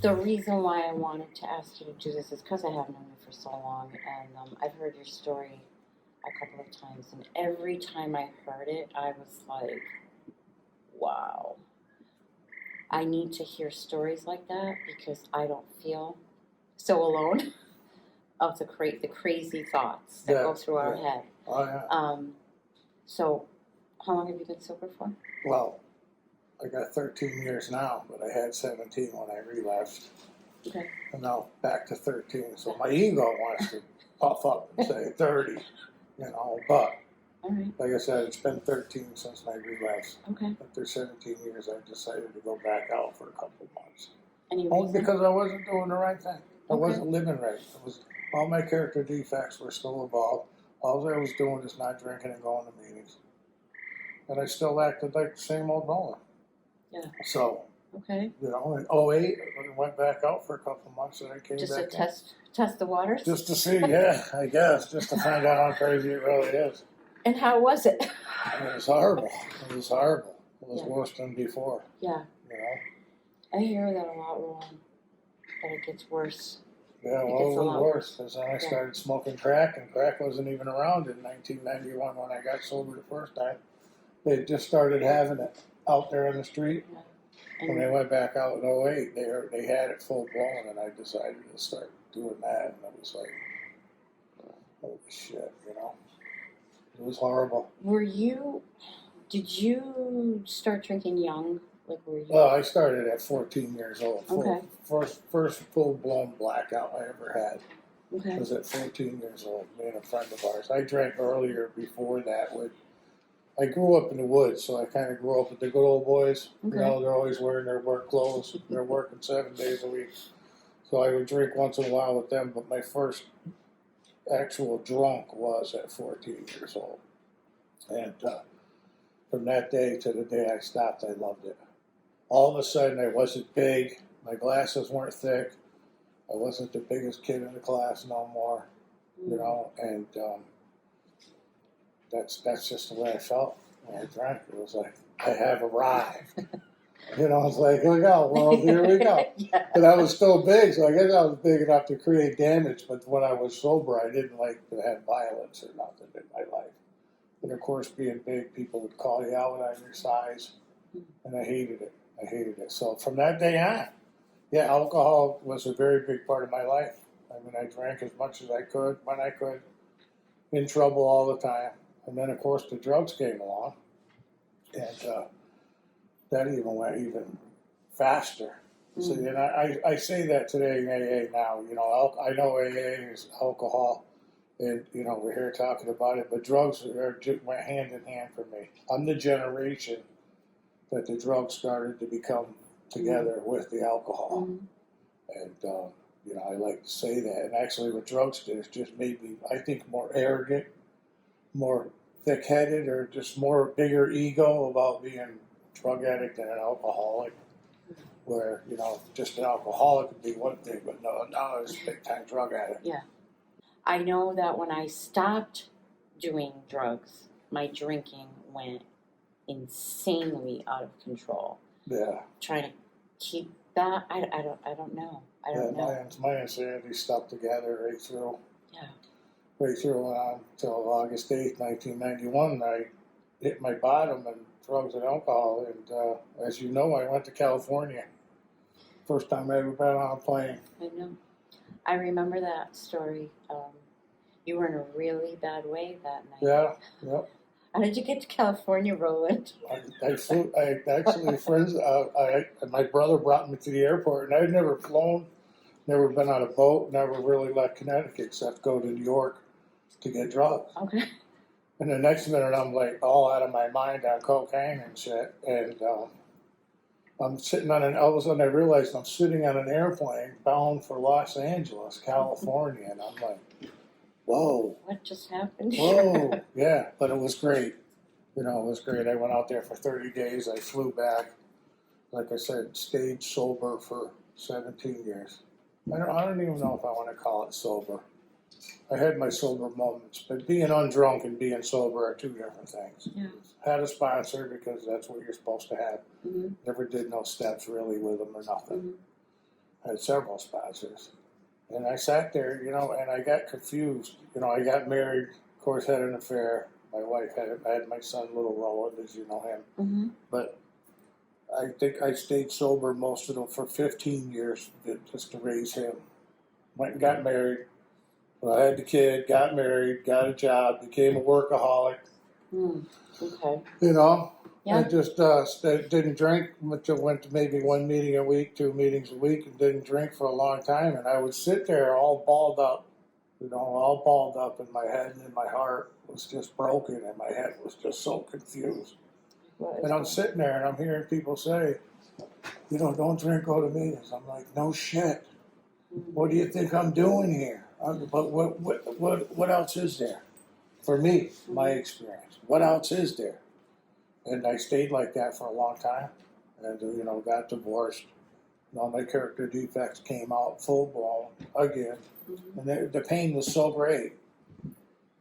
The reason why I wanted to ask you to do this is because I have known you for so long, and I've heard your story a couple of times, and every time I heard it, I was like, wow. I need to hear stories like that because I don't feel so alone of the crazy thoughts that go through our head. Oh, yeah. So, how long have you been sober for? Well, I got 13 years now, but I had 17 when I relapsed. Okay. And now back to 13. So my ego wants to puff up and say 30, but All right. like I said, it's been 13 since my relapse. Okay. After 17 years, I decided to go back out for a couple of months. Any Only reason? because I wasn't doing the right thing. I Okay. wasn't living right. All my character defects were still involved. All I was doing is not drinking and going to meetings. And I still acted like the same old Roland. Yeah. So, Okay. in 08, I went back out for a couple of months and I came Just back to test the waters? just to see, yeah, I guess, just to find out how crazy it really is. And how was it? It was horrible. It was horrible. It was worse than before. Yeah. I hear that a lot, Roland. That it gets worse. Yeah, well, it was worse because then I started smoking crack, and crack wasn't even around in 1991 when I got sober the first time. They just started having it out there on the street. Yeah. When they went back out in 08, they had it full blown, and I decided to start doing that, and it was like, holy shit, It was horrible. Did you start drinking young? Like, were you? Well, I started at 14 years old. Okay. First full-blown blackout I ever had Okay. was at 14 years old, me and a friend of ours. I drank earlier before that. I grew up in the woods, so I kind of grew up with the good old boys. Okay. They're always wearing their work clothes. They're working 7 days a week. So I would drink once in a while with them, but my first actual drunk was at 14 years old. And from that day to the day I stopped, I loved it. All of a sudden, I wasn't big. My glasses weren't thick. I wasn't the biggest kid in the class no more, and that's just the way I felt when I drank. It was like, I have arrived. It's like, here we go, well, here we go. Yeah. But I was still big, so I guess I was big enough to create damage, but when I was sober, I didn't like to have violence or nothing in my life. And of course, being big, people would call you out on your size, and I hated it. So from that day on, alcohol was a very big part of my life. I mean, I drank as much as I could, when I could, in trouble all the time. And then, of course, the drugs came along, and that even went even faster. So, and I say that today in AA now. I know AA is alcohol, and we're here talking about it, but drugs went hand in hand for me. I'm the generation that the drugs started to become together with the alcohol, and I like to say that. And actually, what drugs did is just made me, I think, more arrogant, more thick-headed, or just more bigger ego about being a drug addict than an alcoholic. Where just an alcoholic would be one thing, but no, now it's a big-time drug addict. Yeah, I know that when I stopped doing drugs, my drinking went insanely out of control. Yeah. Trying to keep that, I don't know. I don't know. My insanity stuck together right through. Yeah. Right through until August 8th, 1991. I hit my bottom in drugs and alcohol, and as you know, I went to California. First time I ever been on a plane. I know. I remember that story. You were in a really bad way that night. Yeah. Yep. How did you get to California, Roland? I flew. I actually friends. My brother brought me to the airport, and I'd never flown, never been on a boat, never really left Connecticut except go to New York to get drugs. Okay. And the next minute, I'm like all out of my mind on cocaine and shit, and I'm sitting on all of a sudden I realized I'm sitting on an airplane bound for Los Angeles, California, and I'm like, whoa. What just happened? Whoa. Yeah, but it was great. It was great. I went out there for 30 days. I flew back. Like I said, stayed sober for 17 years. I don't even know if I want to call it sober. I had my sober moments, but being undrunk and being sober are two different things. Yeah. Had a sponsor because that's what you're supposed to have. Mm-hmm. Never did no steps really with them or nothing. I had several sponsors. And I sat there, and I got confused. I got married, of course, had an affair. My wife I had my son, little Roland, as you know him. Mm-hmm. But I think I stayed sober most of them for 15 years just to raise him. Went and got married. Well, I had the kid, got married, got a job, became a workaholic. Okay. I just didn't drink much. I went to maybe one meeting a week, 2 meetings a week, and didn't drink for a long time. And I would sit there all balled up, all balled up, and my head and my heart was just broken, and my head was just so confused. And I'm sitting there, and I'm hearing people say, don't drink, go to meetings. I'm like, no shit. What do you think I'm doing here? But what else is there? For me, my experience, what else is there? And I stayed like that for a long time, and got divorced. All my character defects came out full blown again, and the pain was so great.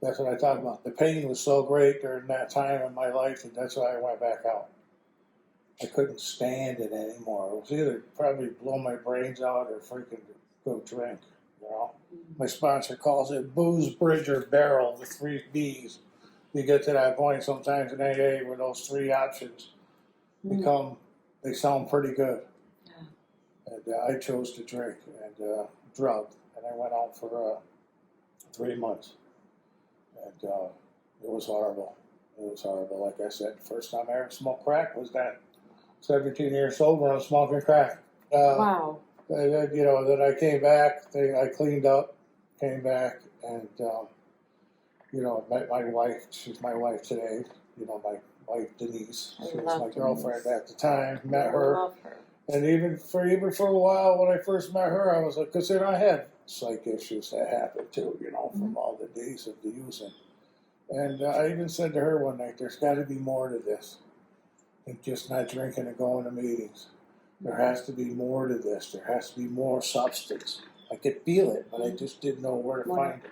That's what I talk about. The pain was so great during that time in my life, and that's why I went back out. I couldn't stand it anymore. It was either probably blow my brains out or freaking go drink. My sponsor calls it booze, bridge, or barrel, the 3 B's. You get to that point sometimes in AA where those 3 options they sound pretty good. Yeah. And I chose to drink and drug, and I went out for 3 months. And it was horrible. It was horrible. Like I said, the first time I ever smoked crack was that. 17 years sober, I'm smoking crack. Wow. Then I came back, I cleaned up, came back, and met my wife. She's my wife today. My wife Denise. She was my girlfriend at the time. Met her. Love her. And even for a while when I first met her, I was like, because I had psych issues that happened too. From all the days of the using. And I even said to her one night, "There's got to be more to this than just not drinking and going to meetings. There has to be more to this. There has to be more substance. I could feel it, but I just didn't know where to find it."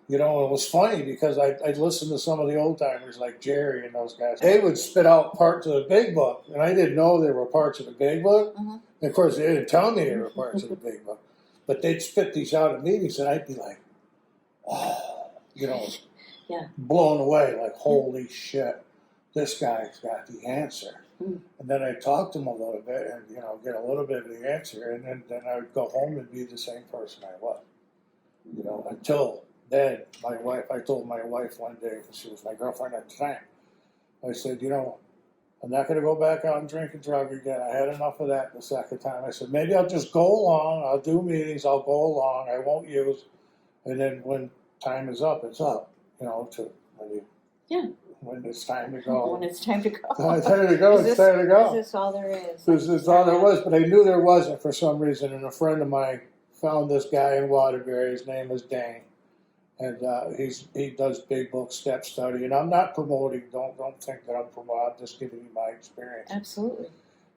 It was funny because I'd listen to some of the old timers like Jerry and those guys. They would spit out parts of the big book, and I didn't know there were parts of the big book. And of course, they didn't tell me there were parts of the big book. But they'd spit these out at meetings, and I'd be like, blown away, like, holy shit, this guy's got the answer. And then I'd talk to him a little bit and, get a little bit of the answer, and then I would go home and be the same person I was. Until then, I told my wife one day, she was my girlfriend at the time, I said, I'm not going to go back out and drink and drug again. I had enough of that the second time. I said, maybe I'll just go along. I'll do meetings. I'll go along. I won't use. And then when time is up, it's up. When it's time to go. When it's time to go. It's time to go. It's time to go. Is this all there is? This is all there was. But I knew there wasn't for some reason. And a friend of mine found this guy in Waterbury. His name is Dane. And he does big book step study. And I'm not promoting. Don't think that I'm promoting. I'm just giving you my experience. Absolutely.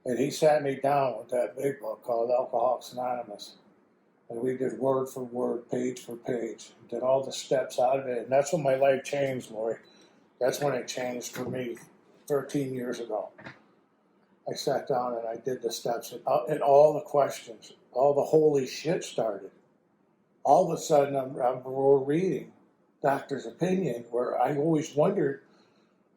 And he sat me down with that big book called Alcoholics Anonymous. And we did word for word, page for page. Did all the steps out of it. And that's when my life changed, Lori. That's when it changed for me 13 years ago. I sat down and I did the steps and all the questions, all the holy shit started. All of a sudden, we're reading Doctor's Opinion, where I always wondered,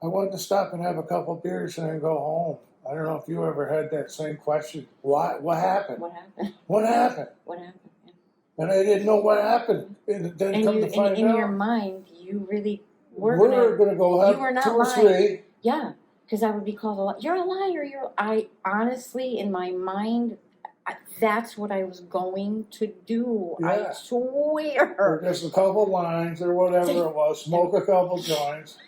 I wanted to stop and have a couple of beers and then go home. I don't know if you ever had that same question. What happened? What happened? What happened? What happened? Yeah. And I didn't know what happened. And then in your mind, you really were going to go have you were not 2 or lying. 3. Yeah, because I would be called a liar. You're a liar. I honestly, in my mind, that's what I was going to do. Yeah. I swear. Or just a couple lines or whatever it was. Smoke a couple joints.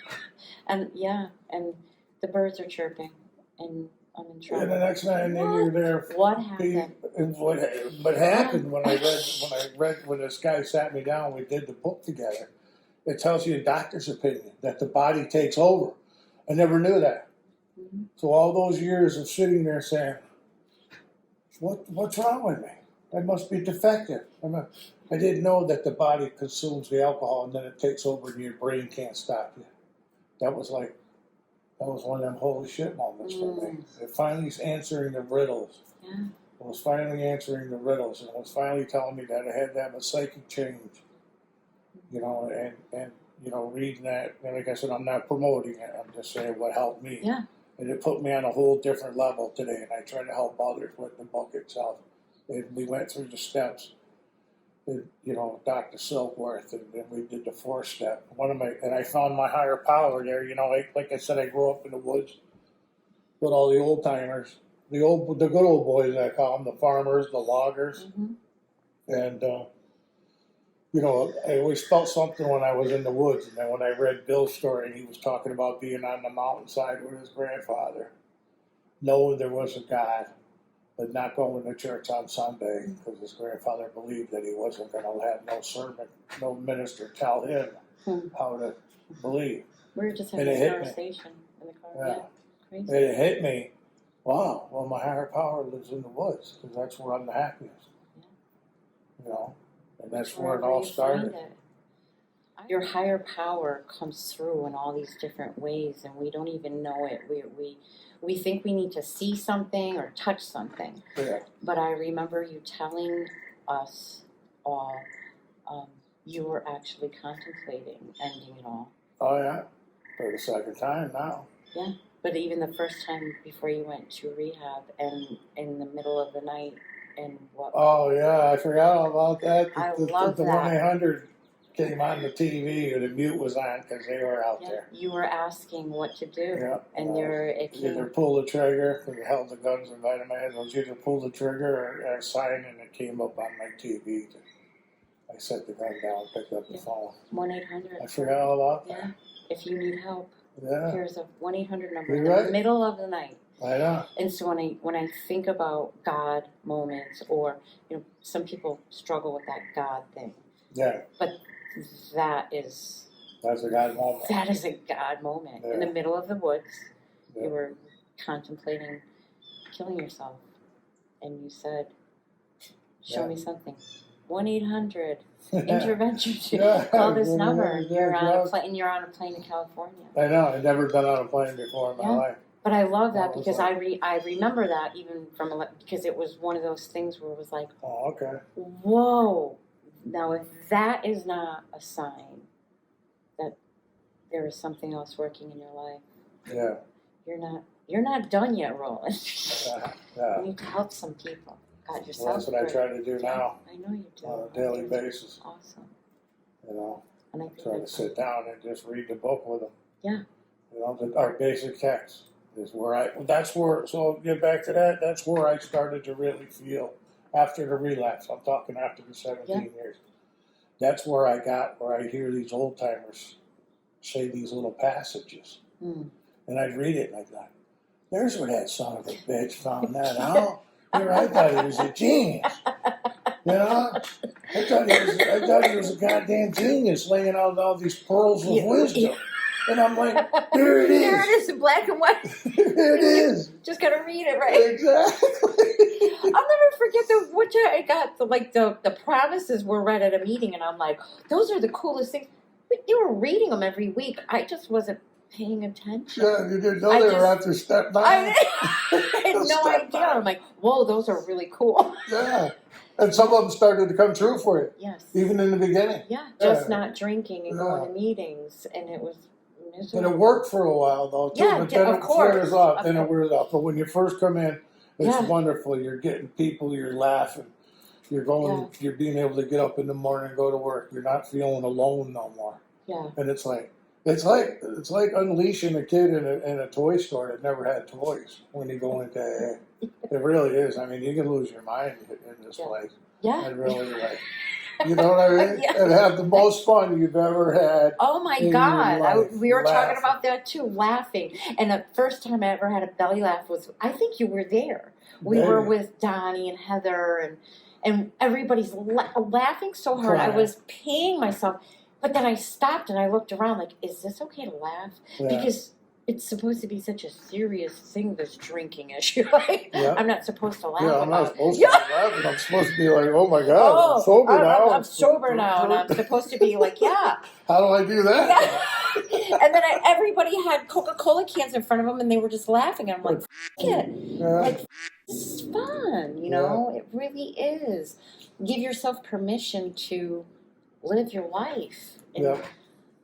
And the birds are chirping, and I'm in trouble. And the next night, and then you're there. What happened? And what happened when this guy sat me down, we did the book together. It tells you a doctor's opinion that the body takes over. I never knew that. Mm-hmm. So all those years of sitting there saying, what's wrong with me? I must be defective. I didn't know that the body consumes the alcohol and then it takes over and your brain can't stop you. That was one of them holy shit moments for me. It finally answering the riddles. Yeah. was finally answering the riddles, and was finally telling me that I had to have a psychic change, you know, and you know, reading that, and like I said, I'm not promoting it, I'm just saying what helped me. Yeah. And it put me on a whole different level today, and I try to help others with the book itself. And we went through the steps, and, you know, Dr. Silkworth, and then we did the 4-step. And I found my higher power there, you know, like I said, I grew up in the woods with all the old timers, the good old boys, I call them, the farmers, the loggers. And, you know, I always felt something when I was in the woods. And then when I read Bill's story, and he was talking about being on the mountainside with his grandfather, knowing there was a God, but not going to church on Sunday because his grandfather believed that he wasn't going to have no sermon, no minister tell him how to believe. We were just having this conversation in the car. Yeah. Crazy. And it hit me. Wow, well, my higher power lives in the woods because that's where I'm the happiest. Yeah. You know, and that's where it all started. Your higher power comes through in all these different ways, and we don't even know it. We think we need to see something or touch something. Yeah. But I remember you telling us all you were actually contemplating ending it all. Oh, yeah. For the second time now. Yeah. But even the first time before you went to rehab and in the middle of the night and what? Oh, yeah. I forgot all about that. I love the that. 1-800 came on the TV, or the mute was on because they were out there. You were asking what to do. Yeah. And either pull the trigger, because you held the guns and Vitamins. It was either pull the trigger or sign, and it came up on my TV. I set the gun down, picked up the phone. 1-800. I forgot all about that. Yeah. If you need help. Yeah. Here's a 1-800 number You're in right. the middle of the night. I know. And so when I think about God moments, or you know, some people struggle with that God thing. Yeah. But that's a God moment. That is a God moment. Yeah. In the middle of the woods, Yeah. you were contemplating killing yourself, and you said, "Show me something." 1-800 intervention. Yeah. Call this number. Yeah. You're on a plane to California. I know. I've never been on a plane before in my life. But I love that What was because that? I remember that even because it was one of those things where it was like, Oh, okay. whoa. Now, if that is not a sign that there is something else working in your life, Yeah. you're not done yet, Roland. Yeah. You need to help some people. God, yourself. Well, that's what I try to do now. I know you do. On a daily basis. Awesome. You know, And I try to sit down and just read the book with them. Yeah. You know, our basic text is so get back to that, that's where I started to really feel after the relapse. I'm talking after the 17 years. That's where I hear these old timers say these little passages. And I'd read it and I thought, there's where that son of a bitch found that out. Here, I thought he was a genius. You know? I thought he was a goddamn genius laying out all these pearls of wisdom. And I'm like, there it is. There it is in black and white. There it is. Just gotta read it, right? Exactly. I'll never forget what I got. The promises were read at a meeting, and I'm like, those are the coolest things. But you were reading them every week. I just wasn't paying attention. Yeah, you didn't know they were after step 9. I had no idea. I'm like, whoa, those are really cool. Yeah. And some of them started to come true for you. Yes. Even in the beginning. Yeah. Just not drinking and going to meetings, and it was miserable. And it worked for a while, though, too. Yeah, but then of course. Wears off. Then it wears off. But when you first come in, it's wonderful. You're getting people. You're laughing. You're going. You're being able to get up in the morning and go to work. You're not feeling alone no more. Yeah. And it's like unleashing a kid in a toy store that never had toys when you go into AA. It really is. I mean, you can lose your mind in this place. Yeah. And really, you know what I mean? And have the most fun you've ever had. Oh my God. We were talking about that too, laughing. And the first time I ever had a belly laugh was, I think you were there. We were with Donnie and Heather, and everybody's laughing so hard. I was peeing myself. But then I stopped and I looked around like, is this okay to laugh? Yeah. Because it's supposed to be such a serious thing, this drinking issue. I'm not supposed to laugh. Yeah, I'm not supposed to be laughing. I'm supposed to be like, oh my God, I'm sober now. I'm sober now, and I'm supposed to be like, yeah. How do I do that? And then everybody had Coca-Cola cans in front of them, and they were just laughing. And I'm like, it. Yeah. Like, this is fun, you know? It really is. Give yourself permission to live your life.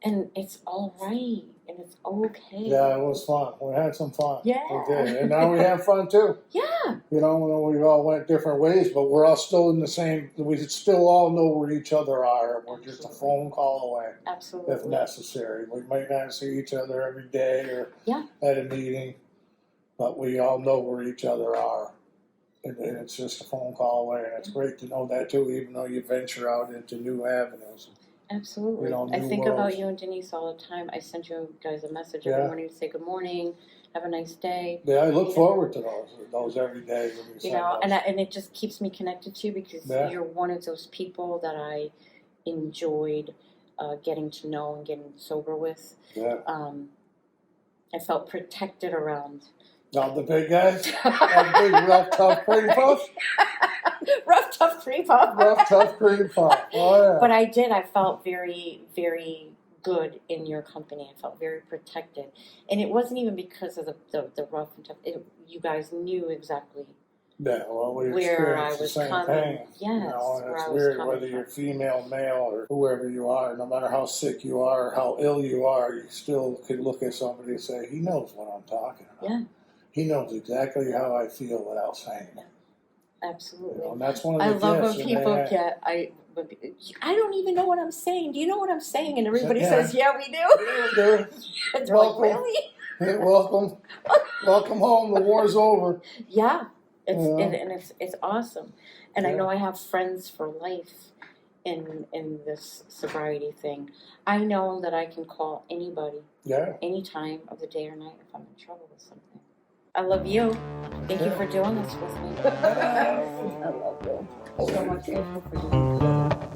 And it's all right. And it's okay. Yeah, it was fun. We had some fun. Yeah. We did. And now we have fun too. Yeah. You know, we all went different ways, but we're all still in the same, we still all know where each other are. We're just a phone call away. Absolutely. If necessary. We might not see each other every day or at a meeting, but we all know where each other are. And it's just a phone call away. And it's great to know that too, even though you venture out into new avenues. Absolutely. You know, I think worlds. about you and Denise all the time. I send you guys a message every morning to say good morning, have a nice day. Yeah, I look forward to those every day. When you know, and it just keeps me connected to you because you're one of those people that I enjoyed getting to know and getting sober with. Yeah. I felt protected around. Not the big guys? That big rough, tough cream puff? Rough, tough cream puff. Rough, tough cream puff. Oh, yeah. But I felt very, very good in your company. I felt very protected. And it wasn't even because of the rough and tough. You guys knew exactly where I was the same coming. thing. Yes, You know, and where it's I was weird coming whether from. you're female, male, or whoever you are, no matter how sick you are or how ill you are, you still could look at somebody and say, he knows what I'm talking about. Yeah. He knows exactly how I feel without saying it. Absolutely. You know, and that's one of the I love gifts when people get, I don't even know what I'm saying. Do you know what I'm saying? And everybody says, yeah, we do. And they're like, really? Hey, welcome. Welcome home. The war's over. Yeah. It's awesome. And I know I have friends for life in this sobriety thing. I know that I can call anybody any time of the day or night if I'm in trouble with something. I love you. Thank you for doing this with me. I love you so much. Thank you for doing this.